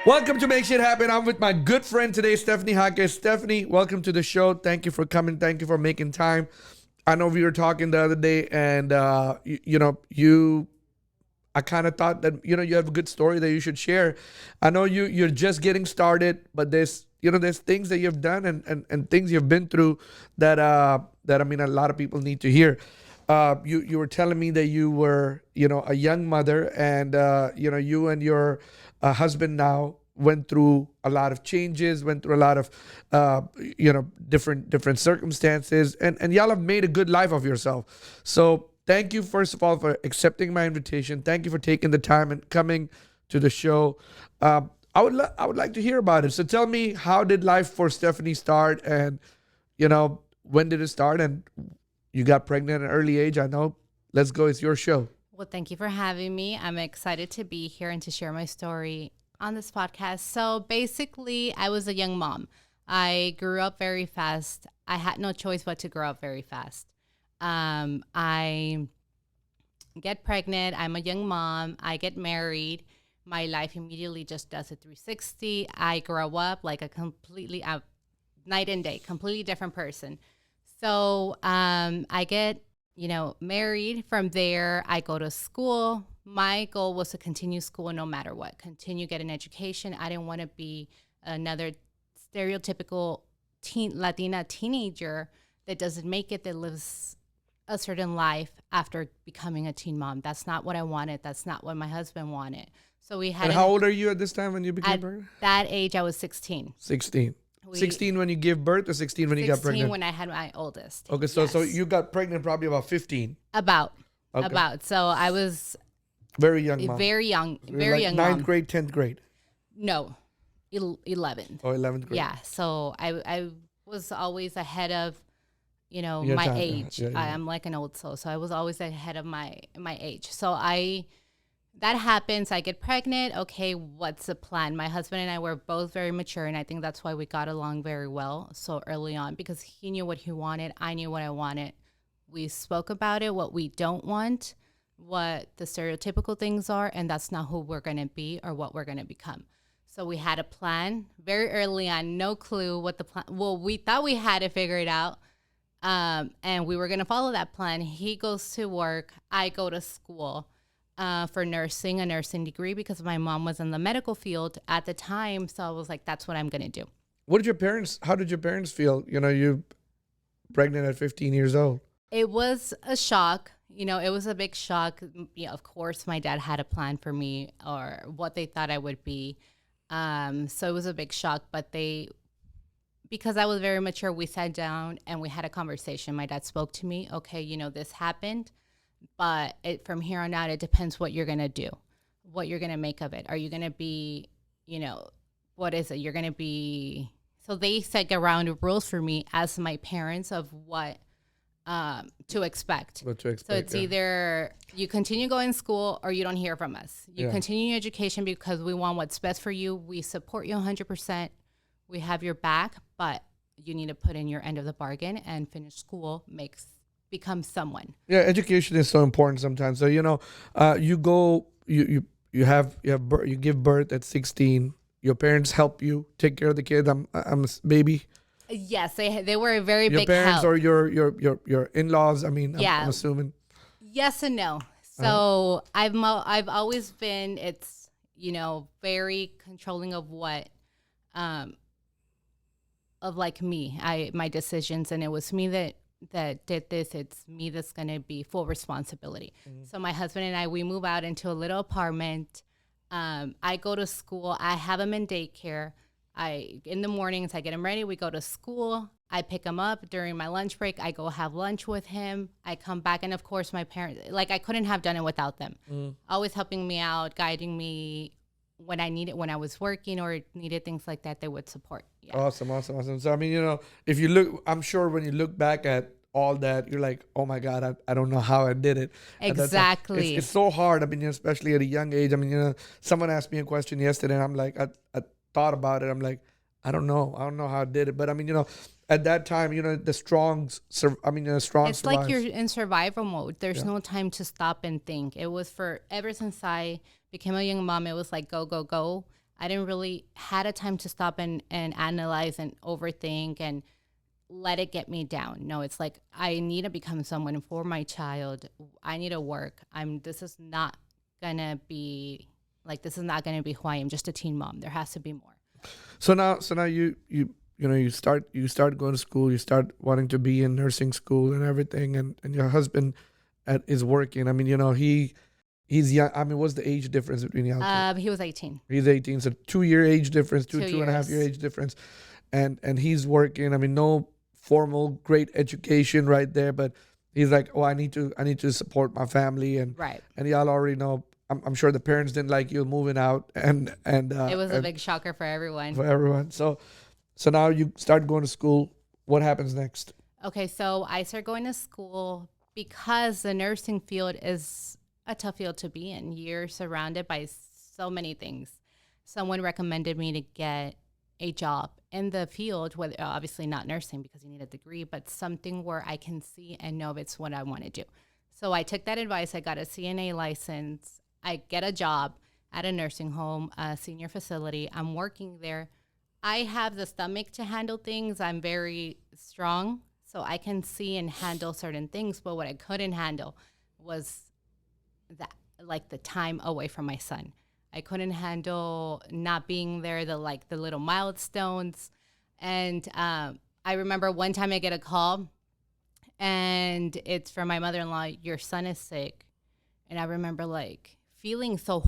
Welcome to Make Shit Happen. I'm with my good friend today, Stepheny Jacquez. Stephanie, welcome to the show. Thank you for coming. Thank you for making time. I know we were talking the other day, and I kind of thought that you have a good story that you should share. I know you're just getting started, but there's things that you've done and things you've been through that a lot of people need to hear. You were telling me that you were a young mother, and you and your husband now went through a lot of changes, went through a lot of different circumstances, and y'all have made a good life of yourself. So thank you, first of all, for accepting my invitation. Thank you for taking the time and coming to the show. I would like to hear about it. So tell me, how did life for Stepheny start, and when did it start? And you got pregnant at an early age, I know. Let's go. It's your show. Well, thank you for having me. I'm excited to be here and to share my story on this podcast. So basically, I was a young mom. I grew up very fast. I had no choice but to grow up very fast. I get pregnant. I'm a young mom. I get married. My life immediately just does a 360. I grow up like a completely night and day, completely different person. So I get, married. From there, I go to school. My goal was to continue school no matter what, continue getting education. I didn't want to be another stereotypical Latina teenager that doesn't make it, that lives a certain life after becoming a teen mom. That's not what I wanted. That's not what my husband wanted. So we had. And how old are you at this time when you became pregnant? At that age, I was 16. 16. 16 when you gave birth, or 16 when you got pregnant? 16 when I had my oldest. Okay, so you got pregnant probably about 15. About. Okay. So I was very young mom. Very young ninth mom. grade, 10th grade? No, 11th. Oh, 11th grade. Yeah, so I was always ahead of, Your my time. age. Yeah. I'm like an old soul, so I was always ahead of my age. So that happens. I get pregnant. Okay, what's the plan? My husband and I were both very mature, and I think that's why we got along very well so early on, because he knew what he wanted. I knew what I wanted. We spoke about it, what we don't want, what the stereotypical things are, and that's not who we're going to be or what we're going to become. So we had a plan very early on, no clue what the plan. Well, we thought we had it figured out, and we were going to follow that plan. He goes to work. I go to school. For nursing, a nursing degree, because my mom was in the medical field at the time. So I was like, that's what I'm going to do. How did your parents feel? You pregnant at 15 years old. It was a shock. It was a big shock. Of course, my dad had a plan for me, or what they thought I would be. So it was a big shock, but because I was very mature, we sat down and we had a conversation. My dad spoke to me. Okay, this happened. But from here on out, it depends what you're going to do, what you're going to make of it. Are you going to be, what is it? You're going to be, so they set around rules for me as my parents of what to expect. What to expect. So it's either you continue going to school or you don't hear from us. You continue your education because we want what's best for you. We support you 100%. We have your back, but you need to put in your end of the bargain and finish school, become someone. Yeah, education is so important sometimes. So you give birth at 16. Your parents help you take care of the kid. I'm a baby. Yes, they were a very your big parents help. Or your in-laws. I'm assuming. Yes and no. So I've always been very controlling of what of like me, my decisions, and it was me that did this. It's me that's going to be full responsibility. Mm-hmm. So my husband and I, we move out into a little apartment. I go to school. I have him in daycare. In the mornings, I get him ready. We go to school. I pick him up during my lunch break. I go have lunch with him. I come back. And of course, my parents, I couldn't have done it without them. Always helping me out, guiding me when I was working or needed things like that, they would support. Yeah. Awesome. So, if you look, I'm sure when you look back at all that, you're like, oh my God, I don't know how I did it. Exactly. It's so hard. Especially at a young age. Someone asked me a question yesterday and I'm like, I thought about it. I'm like, I don't know how I did it. But at that time, the strong It's survive. like you're in survival mode. There's no time to stop and think. It was ever since I became a young mom, it was like, go, go, go. I didn't really had a time to stop and analyze and overthink and let it get me down. No, it's like I need to become someone for my child. I need to work. This is not gonna be this is not gonna be who I am, just a teen mom. There has to be more. So now you start going to school, you start wanting to be in nursing school and everything, and your husband is working. I mean, he's young. I mean, what's the age difference between y'all? He was 18. He's 18, so 2 year age difference, two 2.5 year years. age difference, and he's working. I mean, no formal great education right there, but he's like, oh, I need to support my family, and Right. and y'all already know. I'm sure the parents didn't like you moving out, and It was a and big shocker for everyone. for everyone. So now you start going to school. What happens next? Okay, so I started going to school because the nursing field is a tough field to be in. You're surrounded by so many things. Someone recommended me to get a job in the field, whether obviously not nursing because you need a degree, but something where I can see and know if it's what I want to do. So I took that advice. I got a CNA license. I get a job at a nursing home, a senior facility. I'm working there. I have the stomach to handle things. I'm very strong, so I can see and handle certain things. But what I couldn't handle was that, like the time away from my son. I couldn't handle not being there, the little milestones. And I remember one time I get a call, and it's from my mother-in-law. Your son is sick, and I remember feeling so